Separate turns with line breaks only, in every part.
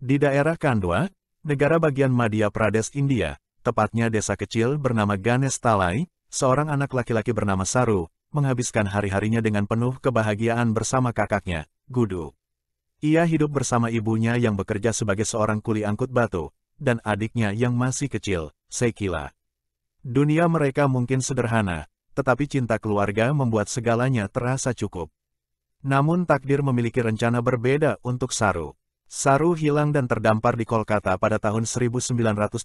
Di daerah Khandwa, negara bagian Madhya Pradesh, India, tepatnya desa kecil bernama Ganesh Talai, seorang anak laki-laki bernama Saru, menghabiskan hari-harinya dengan penuh kebahagiaan bersama kakaknya, Gudu. Ia hidup bersama ibunya yang bekerja sebagai seorang kuli angkut batu, dan adiknya yang masih kecil, Sekila. Dunia mereka mungkin sederhana, tetapi cinta keluarga membuat segalanya terasa cukup. Namun takdir memiliki rencana berbeda untuk Saru. Saru hilang dan terdampar di Kolkata pada tahun 1986.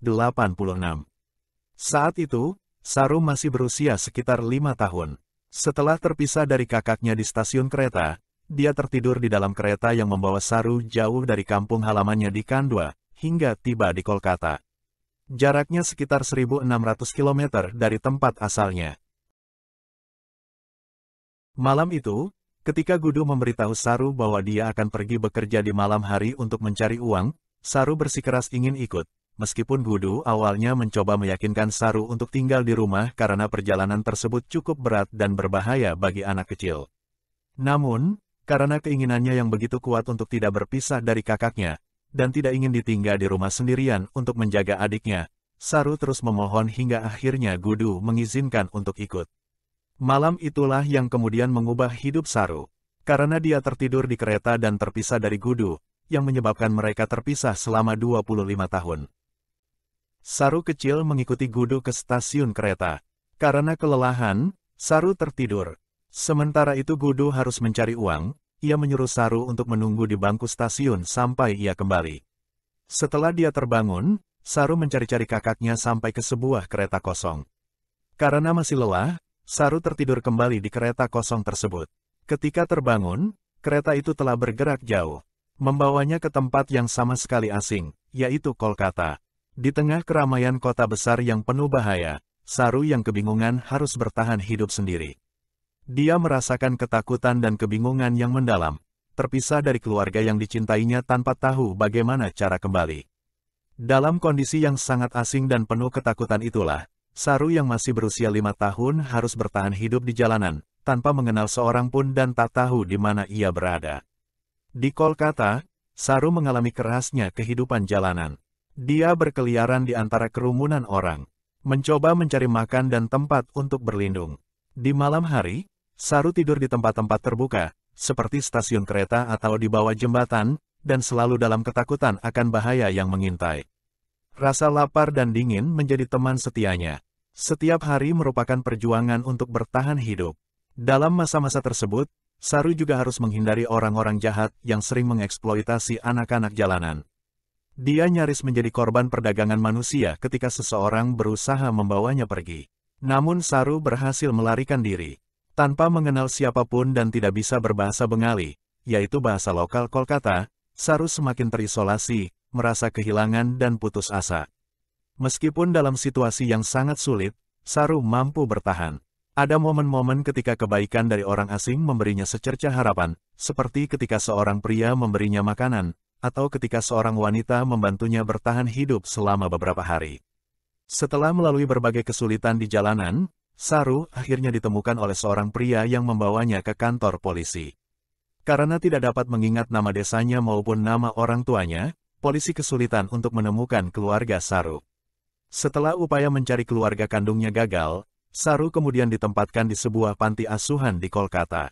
Saat itu, Saru masih berusia sekitar 5 tahun. Setelah terpisah dari kakaknya di stasiun kereta, dia tertidur di dalam kereta yang membawa Saru jauh dari kampung halamannya di Khandwa, hingga tiba di Kolkata. Jaraknya sekitar 1.600 km dari tempat asalnya. Malam itu, ketika Gudu memberitahu Saru bahwa dia akan pergi bekerja di malam hari untuk mencari uang, Saru bersikeras ingin ikut, meskipun Gudu awalnya mencoba meyakinkan Saru untuk tinggal di rumah karena perjalanan tersebut cukup berat dan berbahaya bagi anak kecil. Namun, karena keinginannya yang begitu kuat untuk tidak berpisah dari kakaknya, dan tidak ingin ditinggal di rumah sendirian untuk menjaga adiknya, Saru terus memohon hingga akhirnya Gudu mengizinkan untuk ikut. Malam itulah yang kemudian mengubah hidup Saru, karena dia tertidur di kereta dan terpisah dari Gudu, yang menyebabkan mereka terpisah selama 25 tahun. Saru kecil mengikuti Gudu ke stasiun kereta. Karena kelelahan, Saru tertidur. Sementara itu Gudu harus mencari uang, ia menyuruh Saru untuk menunggu di bangku stasiun sampai ia kembali. Setelah dia terbangun, Saru mencari-cari kakaknya sampai ke sebuah kereta kosong. Karena masih lelah, Saru tertidur kembali di kereta kosong tersebut. Ketika terbangun, kereta itu telah bergerak jauh, membawanya ke tempat yang sama sekali asing, yaitu Kolkata. Di tengah keramaian kota besar yang penuh bahaya, Saru yang kebingungan harus bertahan hidup sendiri. Dia merasakan ketakutan dan kebingungan yang mendalam, terpisah dari keluarga yang dicintainya tanpa tahu bagaimana cara kembali. Dalam kondisi yang sangat asing dan penuh ketakutan itulah, Saru yang masih berusia 5 tahun harus bertahan hidup di jalanan, tanpa mengenal seorang pun dan tak tahu di mana ia berada. Di Kolkata, Saru mengalami kerasnya kehidupan jalanan. Dia berkeliaran di antara kerumunan orang, mencoba mencari makan dan tempat untuk berlindung. Di malam hari, Saru tidur di tempat-tempat terbuka, seperti stasiun kereta atau di bawah jembatan, dan selalu dalam ketakutan akan bahaya yang mengintai. Rasa lapar dan dingin menjadi teman setianya. Setiap hari merupakan perjuangan untuk bertahan hidup. Dalam masa-masa tersebut, Saru juga harus menghindari orang-orang jahat yang sering mengeksploitasi anak-anak jalanan. Dia nyaris menjadi korban perdagangan manusia ketika seseorang berusaha membawanya pergi. Namun Saru berhasil melarikan diri. Tanpa mengenal siapapun dan tidak bisa berbahasa Bengali, yaitu bahasa lokal Kolkata, Saru semakin terisolasi, merasa kehilangan dan putus asa. Meskipun dalam situasi yang sangat sulit, Saru mampu bertahan. Ada momen-momen ketika kebaikan dari orang asing memberinya secercah harapan, seperti ketika seorang pria memberinya makanan, atau ketika seorang wanita membantunya bertahan hidup selama beberapa hari. Setelah melalui berbagai kesulitan di jalanan, Saru akhirnya ditemukan oleh seorang pria yang membawanya ke kantor polisi. Karena tidak dapat mengingat nama desanya maupun nama orang tuanya, polisi kesulitan untuk menemukan keluarga Saru. Setelah upaya mencari keluarga kandungnya gagal, Saru kemudian ditempatkan di sebuah panti asuhan di Kolkata.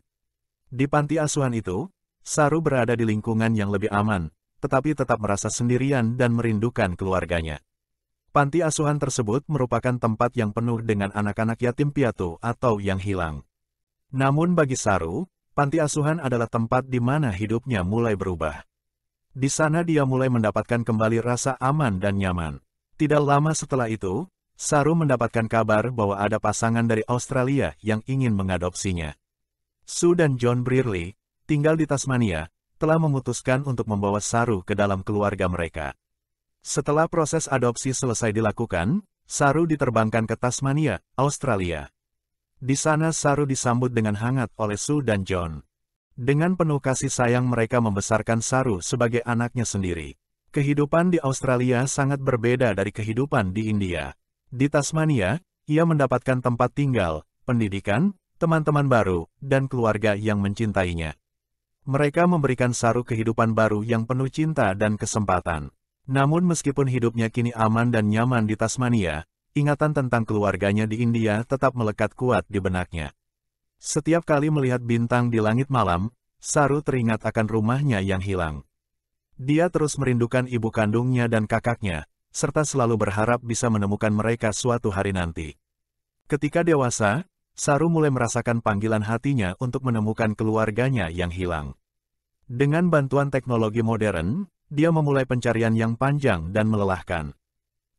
Di panti asuhan itu, Saru berada di lingkungan yang lebih aman, tetapi tetap merasa sendirian dan merindukan keluarganya. Panti asuhan tersebut merupakan tempat yang penuh dengan anak-anak yatim piatu atau yang hilang. Namun bagi Saru, panti asuhan adalah tempat di mana hidupnya mulai berubah. Di sana dia mulai mendapatkan kembali rasa aman dan nyaman. Tidak lama setelah itu, Saru mendapatkan kabar bahwa ada pasangan dari Australia yang ingin mengadopsinya. Sue dan John Brearley, tinggal di Tasmania, telah memutuskan untuk membawa Saru ke dalam keluarga mereka. Setelah proses adopsi selesai dilakukan, Saru diterbangkan ke Tasmania, Australia. Di sana Saru disambut dengan hangat oleh Sue dan John. Dengan penuh kasih sayang mereka membesarkan Saru sebagai anaknya sendiri. Kehidupan di Australia sangat berbeda dari kehidupan di India. Di Tasmania, ia mendapatkan tempat tinggal, pendidikan, teman-teman baru, dan keluarga yang mencintainya. Mereka memberikan Saru kehidupan baru yang penuh cinta dan kesempatan. Namun meskipun hidupnya kini aman dan nyaman di Tasmania, ingatan tentang keluarganya di India tetap melekat kuat di benaknya. Setiap kali melihat bintang di langit malam, Saru teringat akan rumahnya yang hilang. Dia terus merindukan ibu kandungnya dan kakaknya, serta selalu berharap bisa menemukan mereka suatu hari nanti. Ketika dewasa, Saru mulai merasakan panggilan hatinya untuk menemukan keluarganya yang hilang. Dengan bantuan teknologi modern, dia memulai pencarian yang panjang dan melelahkan.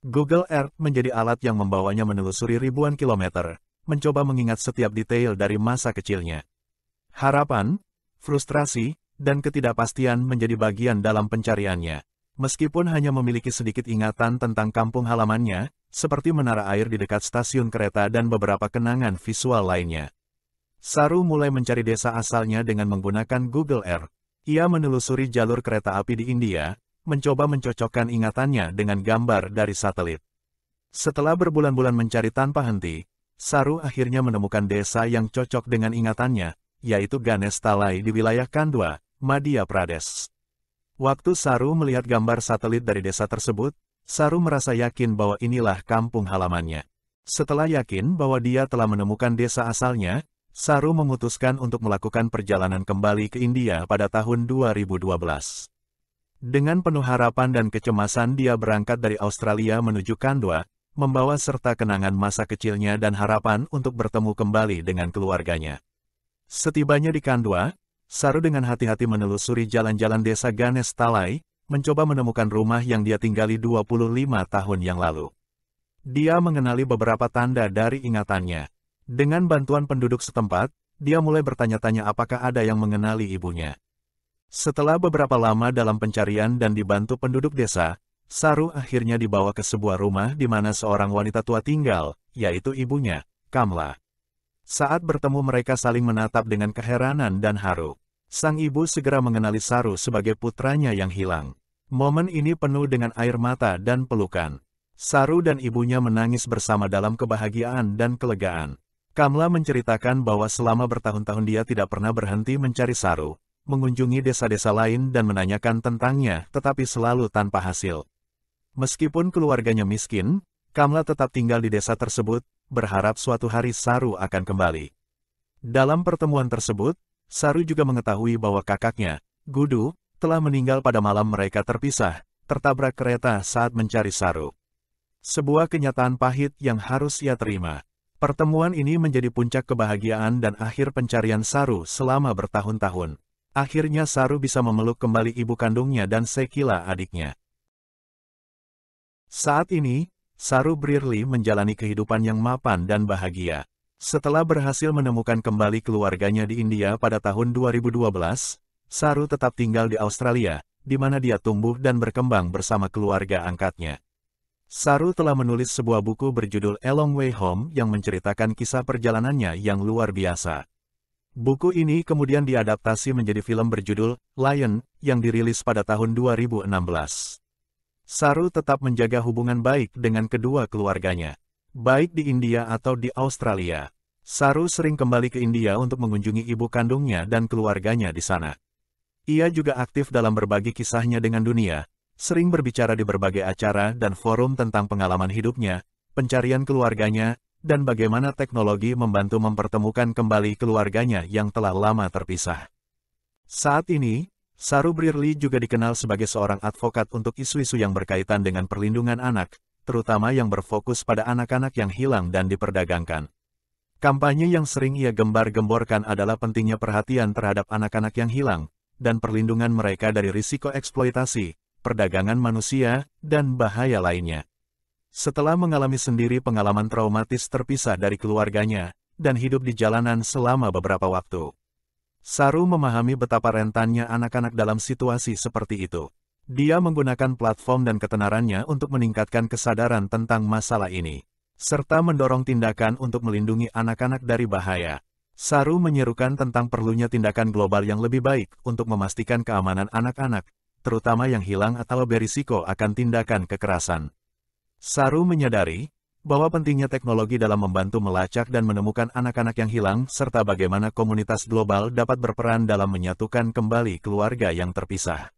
Google Earth menjadi alat yang membawanya menelusuri ribuan kilometer, mencoba mengingat setiap detail dari masa kecilnya. Harapan, frustrasi, dan ketidakpastian menjadi bagian dalam pencariannya. Meskipun hanya memiliki sedikit ingatan tentang kampung halamannya, seperti menara air di dekat stasiun kereta dan beberapa kenangan visual lainnya. Saru mulai mencari desa asalnya dengan menggunakan Google Earth. Ia menelusuri jalur kereta api di India, mencoba mencocokkan ingatannya dengan gambar dari satelit. Setelah berbulan-bulan mencari tanpa henti, Saru akhirnya menemukan desa yang cocok dengan ingatannya, yaitu Ganesh Talai di wilayah Khandwa, Madhya Pradesh. Waktu Saru melihat gambar satelit dari desa tersebut, Saru merasa yakin bahwa inilah kampung halamannya. Setelah yakin bahwa dia telah menemukan desa asalnya, Saru memutuskan untuk melakukan perjalanan kembali ke India pada tahun 2012. Dengan penuh harapan dan kecemasan dia berangkat dari Australia menuju Khandwa, membawa serta kenangan masa kecilnya dan harapan untuk bertemu kembali dengan keluarganya. Setibanya di Khandwa, Saru dengan hati-hati menelusuri jalan-jalan desa Ganesh Talai, mencoba menemukan rumah yang dia tinggali 25 tahun yang lalu. Dia mengenali beberapa tanda dari ingatannya. Dengan bantuan penduduk setempat, dia mulai bertanya-tanya apakah ada yang mengenali ibunya. Setelah beberapa lama dalam pencarian dan dibantu penduduk desa, Saru akhirnya dibawa ke sebuah rumah di mana seorang wanita tua tinggal, yaitu ibunya, Kamla. Saat bertemu mereka saling menatap dengan keheranan dan haru. Sang ibu segera mengenali Saru sebagai putranya yang hilang. Momen ini penuh dengan air mata dan pelukan. Saru dan ibunya menangis bersama dalam kebahagiaan dan kelegaan. Kamla menceritakan bahwa selama bertahun-tahun dia tidak pernah berhenti mencari Saru, mengunjungi desa-desa lain dan menanyakan tentangnya, tetapi selalu tanpa hasil. Meskipun keluarganya miskin, Kamla tetap tinggal di desa tersebut, berharap suatu hari Saru akan kembali. Dalam pertemuan tersebut, Saru juga mengetahui bahwa kakaknya, Gudu, telah meninggal pada malam mereka terpisah, tertabrak kereta saat mencari Saru. Sebuah kenyataan pahit yang harus ia terima. Pertemuan ini menjadi puncak kebahagiaan dan akhir pencarian Saru selama bertahun-tahun. Akhirnya Saru bisa memeluk kembali ibu kandungnya dan Sekila adiknya. Saat ini, Saru Brierley menjalani kehidupan yang mapan dan bahagia. Setelah berhasil menemukan kembali keluarganya di India pada tahun 2012, Saru tetap tinggal di Australia, di mana dia tumbuh dan berkembang bersama keluarga angkatnya. Saru telah menulis sebuah buku berjudul A Long Way Home yang menceritakan kisah perjalanannya yang luar biasa. Buku ini kemudian diadaptasi menjadi film berjudul Lion, yang dirilis pada tahun 2016. Saru tetap menjaga hubungan baik dengan kedua keluarganya. Baik di India atau di Australia, Saru sering kembali ke India untuk mengunjungi ibu kandungnya dan keluarganya di sana. Ia juga aktif dalam berbagi kisahnya dengan dunia, sering berbicara di berbagai acara dan forum tentang pengalaman hidupnya, pencarian keluarganya, dan bagaimana teknologi membantu mempertemukan kembali keluarganya yang telah lama terpisah. Saat ini, Saru Brierley juga dikenal sebagai seorang advokat untuk isu-isu yang berkaitan dengan perlindungan anak, terutama yang berfokus pada anak-anak yang hilang dan diperdagangkan. Kampanye yang sering ia gembar-gemborkan adalah pentingnya perhatian terhadap anak-anak yang hilang, dan perlindungan mereka dari risiko eksploitasi, perdagangan manusia, dan bahaya lainnya. Setelah mengalami sendiri pengalaman traumatis terpisah dari keluarganya, dan hidup di jalanan selama beberapa waktu, Saru memahami betapa rentannya anak-anak dalam situasi seperti itu. Dia menggunakan platform dan ketenarannya untuk meningkatkan kesadaran tentang masalah ini, serta mendorong tindakan untuk melindungi anak-anak dari bahaya. Saru menyerukan tentang perlunya tindakan global yang lebih baik untuk memastikan keamanan anak-anak, terutama yang hilang atau berisiko akan tindakan kekerasan. Saru menyadari bahwa pentingnya teknologi dalam membantu melacak dan menemukan anak-anak yang hilang, serta bagaimana komunitas global dapat berperan dalam menyatukan kembali keluarga yang terpisah.